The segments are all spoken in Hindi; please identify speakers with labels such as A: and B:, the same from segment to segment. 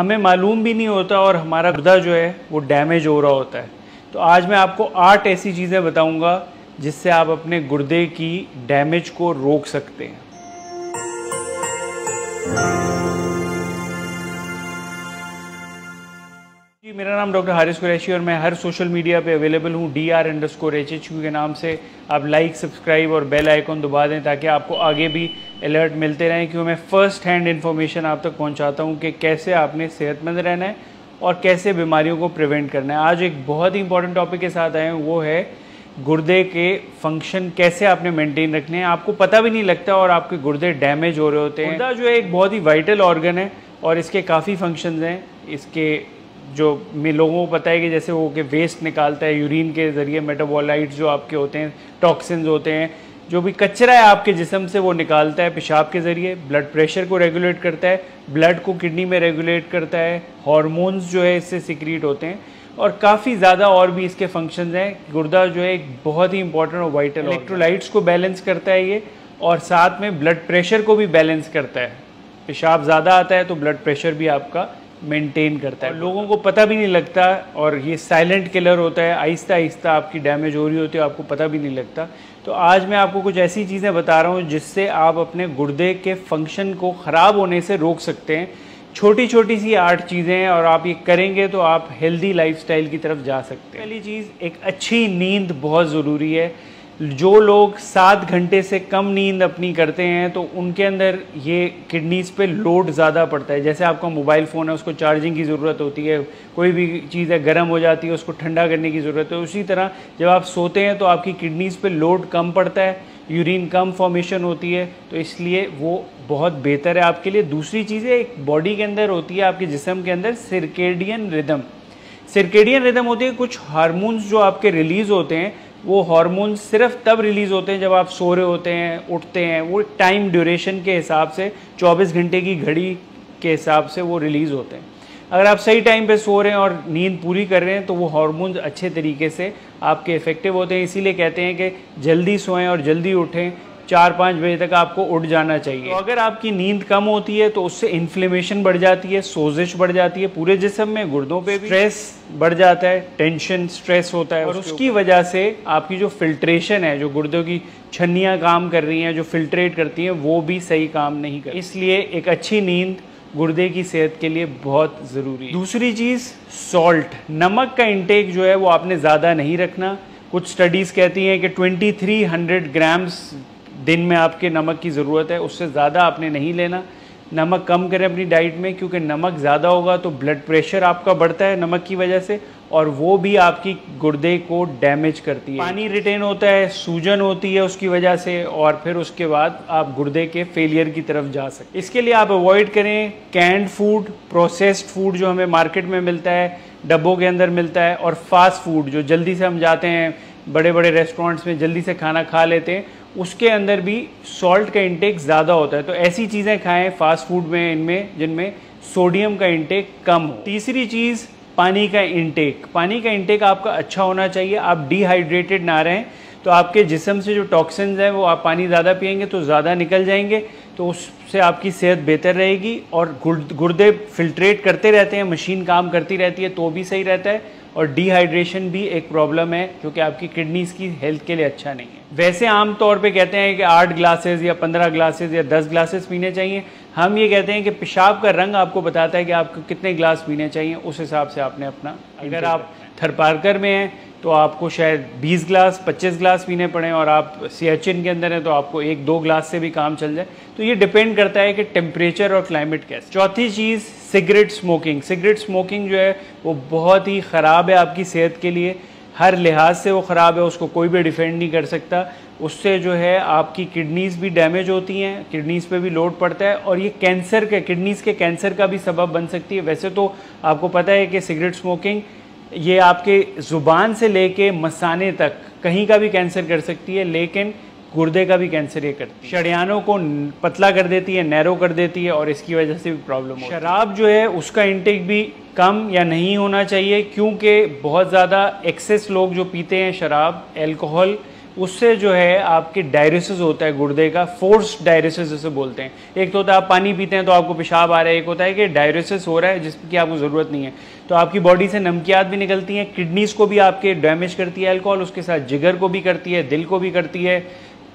A: हमें मालूम भी नहीं होता और हमारा गुर्दा जो है वो डैमेज हो रहा होता है। तो आज मैं आपको 8 ऐसी चीज़ें बताऊंगा जिससे आप अपने गुर्दे की डैमेज को रोक सकते हैं। जी, मेरा नाम डॉक्टर हारिस कुरैशी और मैं हर सोशल मीडिया पे अवेलेबल हूँ dr_HHQ के नाम से। आप लाइक, सब्सक्राइब और बेल आइकॉन दबा दें ताकि आपको आगे भी अलर्ट मिलते रहें, क्योंकि मैं फ़र्स्ट हैंड इन्फॉर्मेशन आप तक पहुँचाता हूँ कि कैसे आपने सेहतमंद रहना है और कैसे बीमारियों को प्रिवेंट करना है। आज एक बहुत ही इंपॉर्टेंट टॉपिक के साथ आए हैं, वो है गुर्दे के फंक्शन कैसे आपने मेंटेन रखने हैं। आपको पता भी नहीं लगता और आपके गुर्दे डैमेज हो रहे होते हैं। गुर्दा जो है एक बहुत ही वाइटल ऑर्गन है और इसके काफ़ी फंक्शंस हैं। इसके जो में लोगों को पता है कि जैसे वो कि वेस्ट निकालता है यूरिन के ज़रिए, मेटाबोलाइट्स जो आपके होते हैं, टॉक्सिन्स होते हैं, जो भी कचरा है आपके जिस्म से वो निकालता है पेशाब के ज़रिए। ब्लड प्रेशर को रेगुलेट करता है, ब्लड को किडनी में रेगुलेट करता है, हार्मोन्स जो है इससे सिक्रीट होते हैं और काफ़ी ज़्यादा और भी इसके फंक्शंस हैं। गुर्दा जो है एक बहुत ही इंपॉर्टेंट और वाइटल इलेक्ट्रोलाइट्स को बैलेंस करता है ये, और साथ में ब्लड प्रेशर को भी बैलेंस करता है। पेशाब ज़्यादा आता है तो ब्लड प्रेशर भी आपका मेंटेन करता है। लोगों को पता भी नहीं लगता और ये साइलेंट किलर होता है, आहिस्ता आहिस्ता आपकी डैमेज हो रही होती है, आपको पता भी नहीं लगता। तो आज मैं आपको कुछ ऐसी चीज़ें बता रहा हूँ जिससे आप अपने गुर्दे के फंक्शन को ख़राब होने से रोक सकते हैं। छोटी छोटी सी 8 चीज़ें हैं और आप ये करेंगे तो आप हेल्दी लाइफस्टाइल की तरफ जा सकते हैं। पहली चीज़, एक अच्छी नींद बहुत ज़रूरी है। जो लोग 7 घंटे से कम नींद अपनी करते हैं तो उनके अंदर ये किडनीज़ पे लोड ज़्यादा पड़ता है। जैसे आपका मोबाइल फ़ोन है, उसको चार्जिंग की ज़रूरत होती है, कोई भी चीज़ है गर्म हो जाती है, उसको ठंडा करने की ज़रूरत है। उसी तरह जब आप सोते हैं तो आपकी किडनीज़ पे लोड कम पड़ता है, यूरिन कम फॉर्मेशन होती है, तो इसलिए वो बहुत बेहतर है आपके लिए। दूसरी चीज़ है, एक बॉडी के अंदर होती है, आपके जिस्म के अंदर सर्केडियन रिदम। सर्केडियन रिदम होती है, कुछ हार्मोन्स जो आपके रिलीज़ होते हैं, वो हार्मोन्स सिर्फ तब रिलीज़ होते हैं जब आप सो रहे होते हैं, उठते हैं। वो टाइम ड्यूरेशन के हिसाब से 24 घंटे की घड़ी के हिसाब से वो रिलीज़ होते हैं। अगर आप सही टाइम पे सो रहे हैं और नींद पूरी कर रहे हैं तो वो हार्मोन्स अच्छे तरीके से आपके इफ़ेक्टिव होते हैं। इसीलिए कहते हैं कि जल्दी सोएं और जल्दी उठें, 4-5 बजे तक आपको उठ जाना चाहिए। तो अगर आपकी नींद कम होती है तो उससे इन्फ्लेमेशन बढ़ जाती है, सोजिश बढ़ जाती है पूरे जिस्म में, गुर्दों पे भी स्ट्रेस बढ़ जाता है, टेंशन, स्ट्रेस होता है और उसकी वजह से आपकी जो फिल्ट्रेशन है, जो गुर्दों की छन्नियाँ काम कर रही हैं, जो फिल्ट्रेट करती हैं, वो भी सही काम नहीं कर। इसलिए एक अच्छी नींद गुर्दे की सेहत के लिए बहुत ज़रूरी है। दूसरी चीज़, सॉल्ट, नमक का इंटेक जो है वो आपने ज़्यादा नहीं रखना। कुछ स्टडीज़ कहती हैं कि 2300 ग्राम्स दिन में आपके नमक की ज़रूरत है, उससे ज़्यादा आपने नहीं लेना। नमक कम करें अपनी डाइट में, क्योंकि नमक ज़्यादा होगा तो ब्लड प्रेशर आपका बढ़ता है नमक की वजह से, और वो भी आपकी गुर्दे को डैमेज करती है। पानी रिटेन होता है, सूजन होती है उसकी वजह से, और फिर उसके बाद आप गुर्दे के फेलियर की तरफ जा सकते हैं। इसके लिए आप अवॉइड करें कैंड फूड, प्रोसेस्ड फूड जो हमें मार्केट में मिलता है, डब्बों के अंदर मिलता है, और फास्ट फूड जो जल्दी से हम जाते हैं बड़े बड़े रेस्टोरेंट्स में, जल्दी से खाना खा लेते हैं, उसके अंदर भी सॉल्ट का इंटेक ज़्यादा होता है। तो ऐसी चीज़ें खाएं फास्ट फूड में, इनमें जिनमें सोडियम का इंटेक कम हो। तीसरी चीज़, पानी का इंटेक। पानी का इंटेक आपका अच्छा होना चाहिए। आप डिहाइड्रेटेड ना रहें तो आपके जिस्म से जो टॉक्सिन्स हैं वो, आप पानी ज़्यादा पिएंगे तो ज़्यादा निकल जाएंगे, तो उससे आपकी सेहत बेहतर रहेगी। और गुर्दे फिल्ट्रेट करते रहते हैं, मशीन काम करती रहती है तो भी सही रहता है। और डिहाइड्रेशन भी एक प्रॉब्लम है जो कि आपकी किडनीज़ की हेल्थ के लिए अच्छा नहीं है। वैसे आम तौर पे कहते हैं कि 8 ग्लासेस या 15 ग्लासेस या 10 ग्लासेस पीने चाहिए। हम ये कहते हैं कि पेशाब का रंग आपको बताता है कि आपको कितने ग्लास पीने चाहिए, उस हिसाब से आपने अपना, अगर आप थरपारकर में हैं तो आपको शायद 20 ग्लास 25 ग्लास पीने पड़ें, और आप सियाचिन के अंदर हैं तो आपको 1-2 ग्लास से भी काम चल जाए। तो ये डिपेंड करता है कि टेम्परेचर और क्लाइमेट कैसे। चौथी चीज़, सिगरेट स्मोकिंग। सिगरेट स्मोकिंग जो है वो बहुत ही ख़राब है आपकी सेहत के लिए, हर लिहाज से वो ख़राब है, उसको कोई भी डिफेंड नहीं कर सकता। उससे जो है आपकी किडनीज़ भी डैमेज होती हैं, किडनीज़ पे भी लोड पड़ता है, और ये कैंसर के, किडनीज़ के कैंसर का भी सबब बन सकती है। वैसे तो आपको पता है कि सिगरेट स्मोकिंग ये आपके ज़ुबान से लेके मसाने तक कहीं का भी कैंसर कर सकती है, लेकिन गुर्दे का भी कैंसर ये करती है। शरियानों को पतला कर देती है, नैरो कर देती है, और इसकी वजह से भी प्रॉब्लम होती है। शराब जो है उसका इंटेक भी कम या नहीं होना चाहिए, क्योंकि बहुत ज़्यादा एक्सेस लोग जो पीते हैं शराब, अल्कोहल, उससे जो है आपके डायलिसिस होता है गुर्दे का, फोर्स्ड डायलिसिस जिसे बोलते हैं। एक तो होता है आप पानी पीते हैं तो आपको पेशाब आ रहा है, एक होता है कि डायलिसिस हो रहा है जिसकी आपको ज़रूरत नहीं है, तो आपकी बॉडी से नमकियात भी निकलती हैं, किडनीज़ को भी आपके डैमेज करती है अल्कोहल, उसके साथ जिगर को भी करती है, दिल को भी करती है,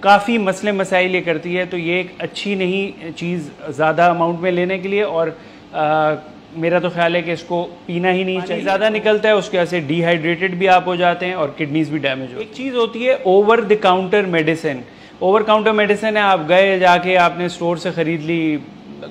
A: काफ़ी मसले मसाइल ये करती है। तो ये एक अच्छी नहीं चीज़ ज़्यादा अमाउंट में लेने के लिए, और मेरा तो ख्याल है कि इसको पीना ही नहीं चाहिए। ज़्यादा निकलता है उसके वजह से डिहाइड्रेटेड भी आप हो जाते हैं और किडनीज भी डैमेज हो। एक चीज़ होती है over the counter medicine. Over counter medicine है, आप गए जाके आपने स्टोर से ख़रीद ली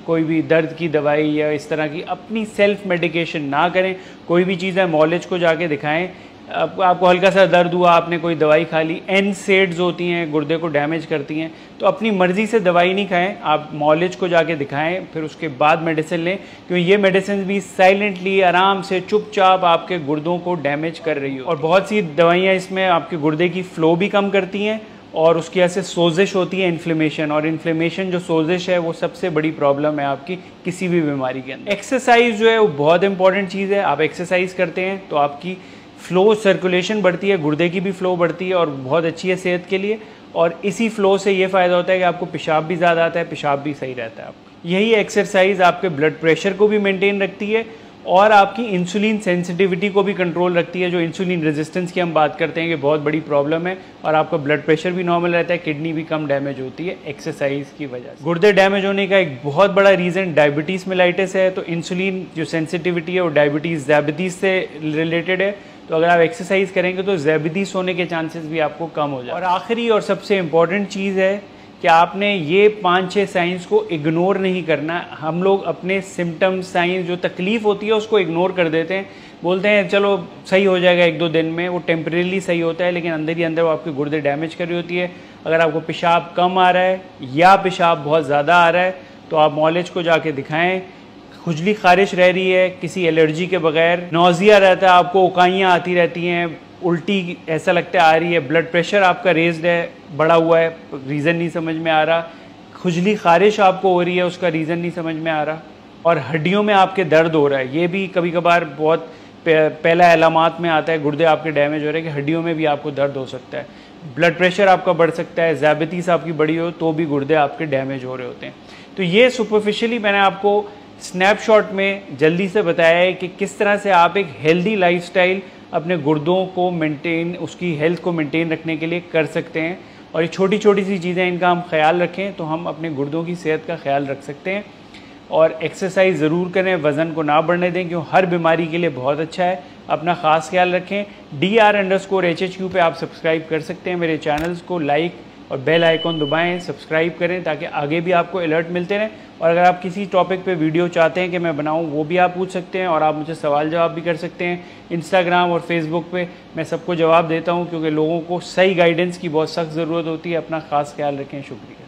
A: कोई भी दर्द की दवाई या इस तरह की, अपनी सेल्फ मेडिकेशन ना करें। कोई भी चीज़ है मॉलेज को जाके दिखाएं। आपको हल्का सा दर्द हुआ, आपने कोई दवाई खा ली, एनसेड्स होती हैं गुर्दे को डैमेज करती हैं, तो अपनी मर्ज़ी से दवाई नहीं खाएं, आप मॉलेज को जाके दिखाएं, फिर उसके बाद मेडिसिन लें, क्योंकि ये मेडिसिन भी साइलेंटली आराम से चुपचाप आपके गुर्दों को डैमेज कर रही हो। और बहुत सी दवाइयाँ इसमें आपके गुर्दे की फ़्लो भी कम करती हैं और उसकी वजह से सोजिश होती है, इन्फ्लेमेशन, और इन्फ्लेमेशन जो सोजिश है वो सबसे बड़ी प्रॉब्लम है आपकी किसी भी बीमारी के अंदर। एक्सरसाइज जो है वो बहुत इंपॉर्टेंट चीज़ है। आप एक्सरसाइज करते हैं तो आपकी फ़्लो सर्कुलेशन बढ़ती है, गुर्दे की भी फ़्लो बढ़ती है और बहुत अच्छी है सेहत के लिए। और इसी फ़्लो से ये फ़ायदा होता है कि आपको पेशाब भी ज़्यादा आता है, पेशाब भी सही रहता है आपका। यही एक्सरसाइज आपके ब्लड प्रेशर को भी मेंटेन रखती है और आपकी इंसुलिन सेंसिटिविटी को भी कंट्रोल रखती है। जो इंसुलिन रेजिस्टेंस की हम बात करते हैं कि बहुत बड़ी प्रॉब्लम है, और आपका ब्लड प्रेशर भी नॉर्मल रहता है, किडनी भी कम डैमेज होती है एक्सरसाइज की वजह से। गुर्दे डैमेज होने का एक बहुत बड़ा रीज़न डायबिटीज़ मेलाइटिस है, तो इंसुलिन जो सेंसिटिविटी है वो डायबिटीज़ से रिलेटेड है। तो अगर आप एक्सरसाइज करेंगे तो ज़ैबितीस होने के चांसेस भी आपको कम हो जाए। और आखिरी और सबसे इम्पॉर्टेंट चीज़ है कि आपने ये 5-6 साइंस को इग्नोर नहीं करना। हम लोग अपने सिम्टम्स, साइंस, जो तकलीफ़ होती है उसको इग्नोर कर देते हैं, बोलते हैं चलो सही हो जाएगा 1-2 दिन में, वो टेम्परेली सही होता है, लेकिन अंदर ही अंदर वो आपके गुर्दे डैमेज कर रही होती है। अगर आपको पेशाब कम आ रहा है या पेशाब बहुत ज़्यादा आ रहा है तो आप मॉलेज को जाके दिखाएँ। खुजली खारिश रह रही है किसी एलर्जी के बगैर, नौजिया रहता है, आपको उकाइयाँ आती रहती हैं, उल्टी ऐसा लगता है आ रही है, ब्लड प्रेशर आपका रेज्ड है, बढ़ा हुआ है, रीज़न नहीं समझ में आ रहा, खुजली खारिश आपको हो रही है, उसका रीज़न नहीं समझ में आ रहा, और हड्डियों में आपके दर्द हो रहा है, ये भी कभी कभार बहुत पहला अलामात में आता है गुर्दे आपके डैमेज हो रहे हैं कि हड्डियों में भी आपको दर्द हो सकता है, ब्लड प्रेशर आपका बढ़ सकता है, ज़ैबितीस आपकी बड़ी हो तो भी गुर्दे आपके डैमेज हो रहे होते हैं। तो ये सुपरफिशियली मैंने आपको स्नैपशॉट में जल्दी से बताया है कि किस तरह से आप एक हेल्दी लाइफस्टाइल अपने गुर्दों को मेंटेन, उसकी हेल्थ को मेंटेन रखने के लिए कर सकते हैं। और ये छोटी छोटी सी चीज़ें, इनका हम ख्याल रखें तो हम अपने गुर्दों की सेहत का ख्याल रख सकते हैं। और एक्सरसाइज ज़रूर करें, वज़न को ना बढ़ने दें, क्यों हर बीमारी के लिए बहुत अच्छा है। अपना ख़ास ख्याल रखें। DR_HHQ पे आप सब्सक्राइब कर सकते हैं मेरे चैनल्स को, लाइक और बेल आइकॉन दबाएं, सब्सक्राइब करें ताकि आगे भी आपको अलर्ट मिलते रहें। और अगर आप किसी टॉपिक पे वीडियो चाहते हैं कि मैं बनाऊं, वो भी आप पूछ सकते हैं और आप मुझे सवाल जवाब भी कर सकते हैं। इंस्टाग्राम और फेसबुक पे मैं सबको जवाब देता हूं, क्योंकि लोगों को सही गाइडेंस की बहुत सख्त ज़रूरत होती है। अपना ख़ास ख्याल रखें। शुक्रिया।